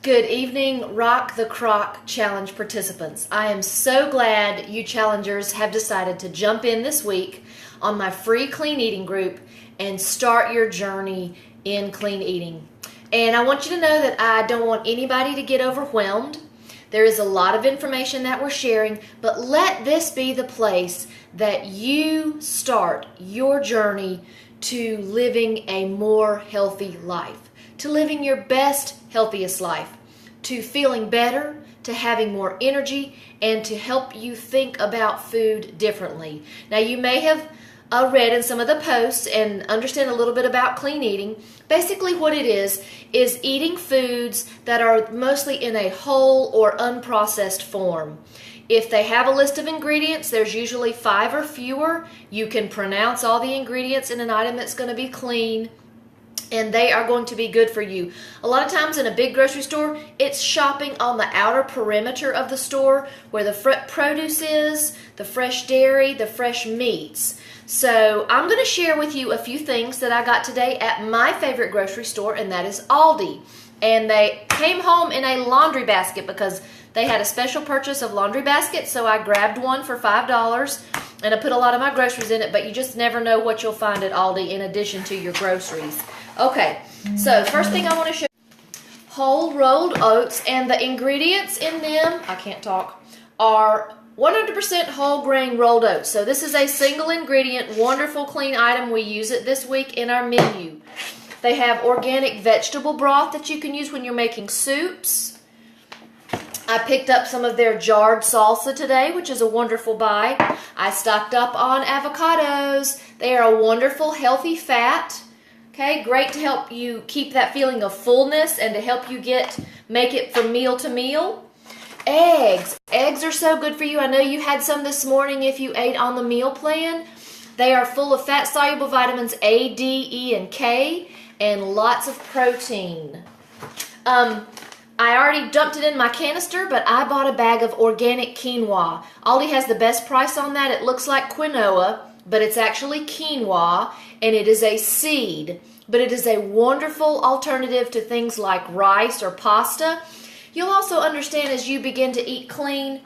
Good evening, Rock the Crock Challenge participants. I am so glad you challengers have decided to jump in this week on my free clean eating group and start your journey in clean eating. And I want you to know that I don't want anybody to get overwhelmed. There is a lot of information that we're sharing, but let this be the place that you start your journey to living a more healthy life, to living your best, healthiest life, to feeling better, to having more energy, and to help you think about food differently. Now, you may have read in some of the posts and understand a little bit about clean eating. Basically what it is eating foods that are mostly in a whole or unprocessed form. If they have a list of ingredients, there's usually 5 or fewer. You can pronounce all the ingredients in an item that's going to be clean, and they are going to be good for you. A lot of times in a big grocery store, it's shopping on the outer perimeter of the store where the produce is, the fresh dairy, the fresh meats. So I'm going to share with you a few things that I got today at my favorite grocery store, and that is Aldi. And they came home in a laundry basket because they had a special purchase of laundry baskets, so I grabbed one for $5 and I put a lot of my groceries in it, but you just never know what you'll find at Aldi in addition to your groceries. Okay, so first thing I want to show you, whole rolled oats, and the ingredients in them, I can't talk, are 100% whole grain rolled oats. So this is a single ingredient, wonderful clean item. We use it this week in our menu. They have organic vegetable broth that you can use when you're making soups. I picked up some of their jarred salsa today, which is a wonderful buy. I stocked up on avocados. They are a wonderful, healthy fat. Okay, great to help you keep that feeling of fullness and to help you make it from meal to meal. Eggs. Eggs are so good for you. I know you had some this morning if you ate on the meal plan. They are full of fat-soluble vitamins A, D, E, and K, and lots of protein. I already dumped it in my canister, but I bought a bag of organic quinoa. Aldi has the best price on that. It looks like quinoa, but it's actually quinoa, and it is a seed. But it is a wonderful alternative to things like rice or pasta. You'll also understand as you begin to eat clean,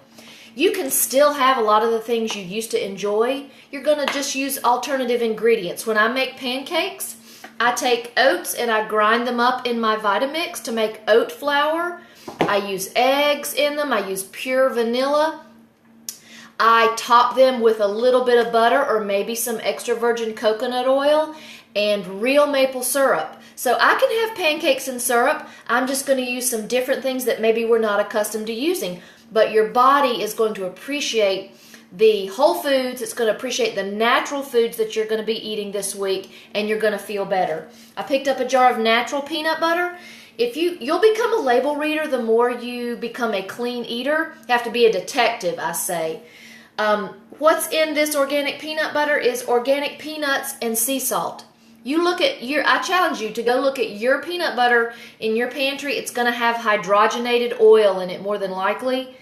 you can still have a lot of the things you used to enjoy. You're going to just use alternative ingredients. When I make pancakes, I take oats and I grind them up in my Vitamix to make oat flour. I use eggs in them. I use pure vanilla. I top them with a little bit of butter or maybe some extra virgin coconut oil and real maple syrup. So I can have pancakes and syrup. I'm just going to use some different things that maybe we're not accustomed to using. But your body is going to appreciate the whole foods. It's going to appreciate the natural foods that you're going to be eating this week, and you're going to feel better. I picked up a jar of natural peanut butter. You'll become a label reader the more you become a clean eater. You have to be a detective, I say. What's in this organic peanut butter is organic peanuts and sea salt. I challenge you to go look at your peanut butter in your pantry. It's going to have hydrogenated oil in it more than likely.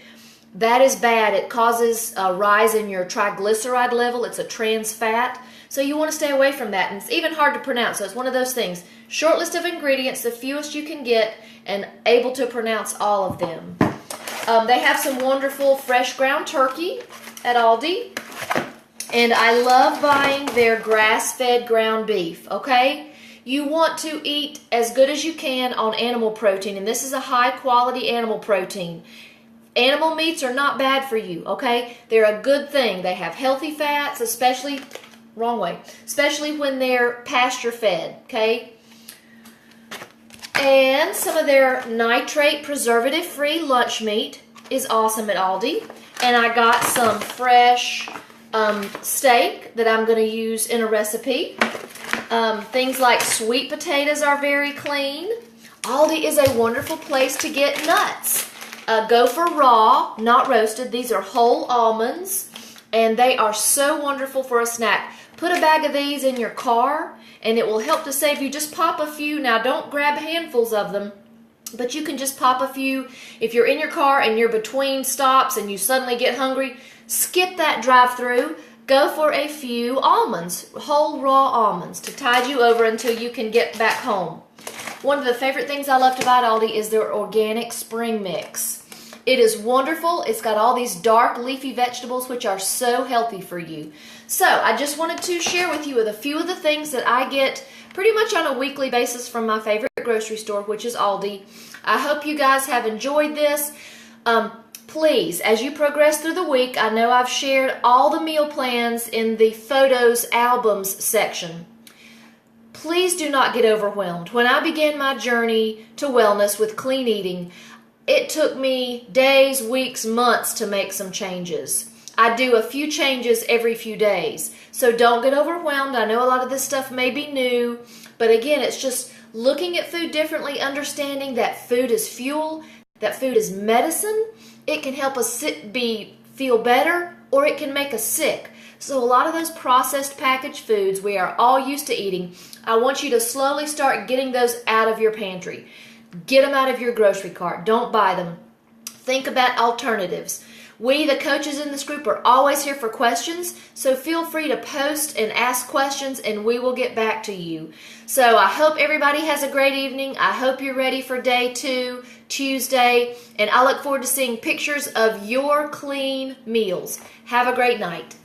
That is bad. It causes a rise in your triglyceride level. It's a trans fat. So you want to stay away from that. And it's even hard to pronounce. So it's one of those things. Short list of ingredients, the fewest you can get, and able to pronounce all of them. They have some wonderful fresh ground turkey at Aldi. And I love buying their grass-fed ground beef, okay? You want to eat as good as you can on animal protein, and this is a high-quality animal protein. Animal meats are not bad for you, okay? They're a good thing. They have healthy fats, especially when they're pasture-fed, okay? And some of their nitrate preservative-free lunch meat is awesome at Aldi. And I got some fresh steak that I'm going to use in a recipe. Things like sweet potatoes are very clean. Aldi is a wonderful place to get nuts. Go for raw, not roasted. These are whole almonds, and they are so wonderful for a snack. Put a bag of these in your car, and it will help to save you. Just pop a few. Now, don't grab handfuls of them, but you can just pop a few. If you're in your car and you're between stops and you suddenly get hungry, skip that drive-through. Go for a few almonds, whole raw almonds, to tide you over until you can get back home. One of the favorite things I love to buy at Aldi is their organic spring mix. It is wonderful. It's got all these dark leafy vegetables which are so healthy for you. So I just wanted to share with you a few of the things that I get pretty much on a weekly basis from my favorite grocery store, which is Aldi. I hope you guys have enjoyed this. Please, as you progress through the week, I know I've shared all the meal plans in the photos albums section. Please do not get overwhelmed. When I began my journey to wellness with clean eating, it took me days, weeks, months to make some changes. I do a few changes every few days. So don't get overwhelmed. I know a lot of this stuff may be new, but again, it's just looking at food differently, understanding that food is fuel, that food is medicine. It can help us feel better, or it can make us sick. So a lot of those processed packaged foods we are all used to eating, I want you to slowly start getting those out of your pantry. Get them out of your grocery cart. Don't buy them. Think about alternatives. We, the coaches in this group, are always here for questions, so feel free to post and ask questions and we will get back to you. So I hope everybody has a great evening. I hope you're ready for day 2, Tuesday, and I look forward to seeing pictures of your clean meals. Have a great night.